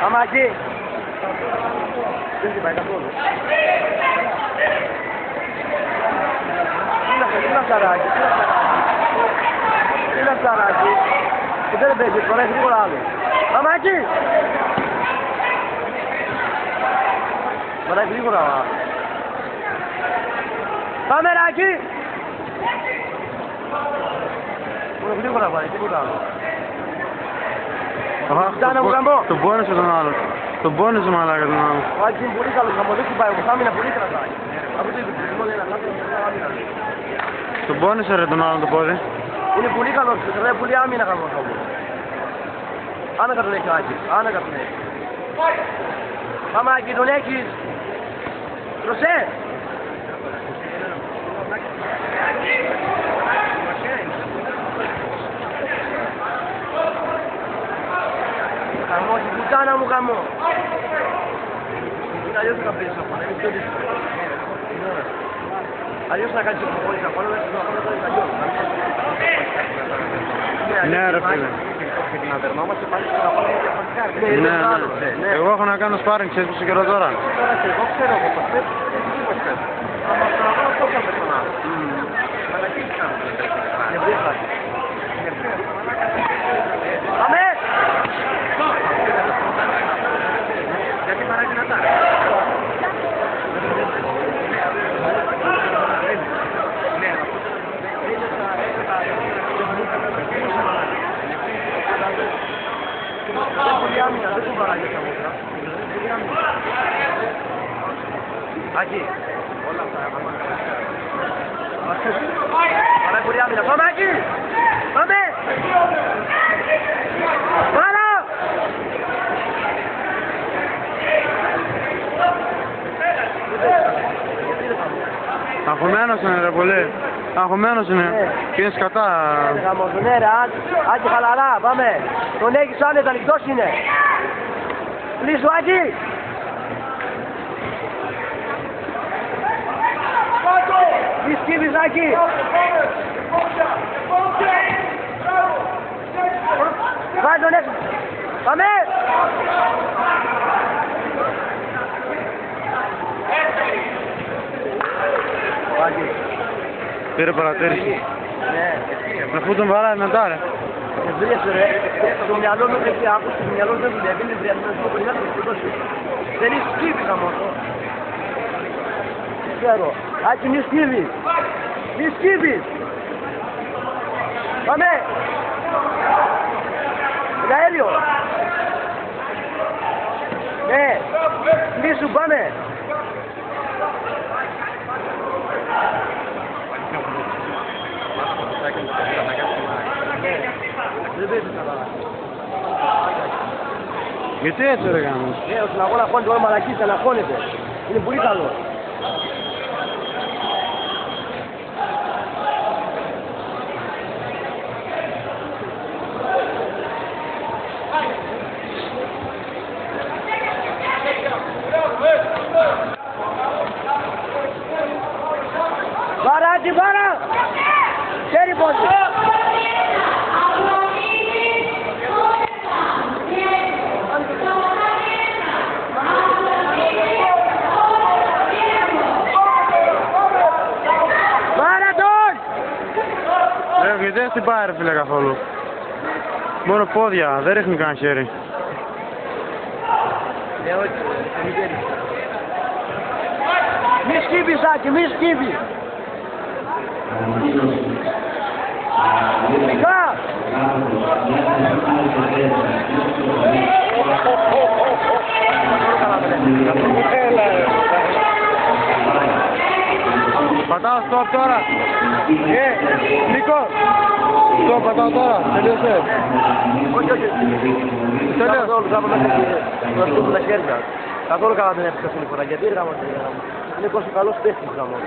Άμα εκεί. Δεν την πάει καθόλου. Τι να ψαράκι, τι να ψαράκι. Και δεν παίζει, τώρα έχει τίποτα άλλο. Άμα εκεί. Τώρα έχει γρήγορα. Πάμε Ράκη! Μόνο γρήγορα πάει, τίποτα άλλο. Τον πόνεσε τον άλλο. Τον πόνεσε μαλάκα τον άλλο. Ο Άκης είναι πολύ καλός, θα μου δείξει πάει, θα άμυνα πολύ κρατάει. Από το μόνο ένα κάτω, άμυνα. Τον πόνεσε ρε τον άλλο το πόδι. Είναι πολύ καλός, τρέχει πολύ άμυνα καλός όμως. Άνακα τον έχει ο Άκης, άνακα τον έχει. Πάμε Άκη, τον έχεις. Προσέ! Χαμό, την πουτάνα μου χαμό. Είναι αλλιώς θα πεις από, είναι πιο δύσκολο. Αλλιώς να κάνεις υποχώρηση από, αλλά να κάνεις αλλιώς. Ναι ρε φίλε. Και την αδερνόμαστε πάλι στο να πάμε διαφορετικά. Ναι. Εγώ έχω να κάνω σπάρινγκ, ξέρεις πόσο καιρό τώρα. Εγώ ξέρω από αυτό. Αλλά θα βρω αυτό θα πες τον άλλο. Αλλά τι κάνουμε. Πάμε! Γιατί παράγει να τα. Δεν πολύ άμυνα, δεν του παράγει τα μούτρα. Άκη, όλα αυτά παράγει πολύ άμυνα. Πάμε Άκη! Πάμε! Πάνω! Αγχωμένος είναι ρε πολύ. Αγχωμένος είναι. Και είναι σκατά. Ναι ρε, Άκη χαλαρά, πάμε. Τον έχεις άνετα, ανοιχτός είναι. Κλείσου Άκη! Μη σκύβεις Άκη! Πάει τον έξω! Πάμε! Άκη! Πήρε παρατήρηση. Ναι. Αφού τον βαράει μετά ρε. Βρίσκεσαι ρε, το μυαλό μου έχει άκουσει, το μυαλό δεν δουλεύει, είναι βριασμένο πολύ να το σκοτώσει. Δεν είσαι σκύβεις αμέσως. Ξέρω, Άκη μη σκύβεις. Μη σκύβεις. Πάμε. Γαέλιο. Ναι, κλείσου πάμε. Δεν παίζει καλά. Γιατί έτσι ρε γάμος. Στον αγώνα αγχώνεται, όλα μαλακής, αγχώνεται. Είναι πολύ καλό. Βάρα, βάρα! Χέρι πόντου! Γιατί δεν στην πάει ρε φίλε καθόλου. Μόνο πόδια, δεν ρίχνει καν χέρι. Μη σκύβεις Άκη, μη σκύβεις. Μικρά. Πατάω stop τώρα. Νίκο. Stop πατάω τώρα. Τελείωσε. Όχι, όχι. Τελείωσε όλους, θα πάμε να σκούпу τα χέρια. Καθόλου καλά δεν έπαιξα στην φορά. Γιατί είναι τόσο καλός παίχτης γάμος.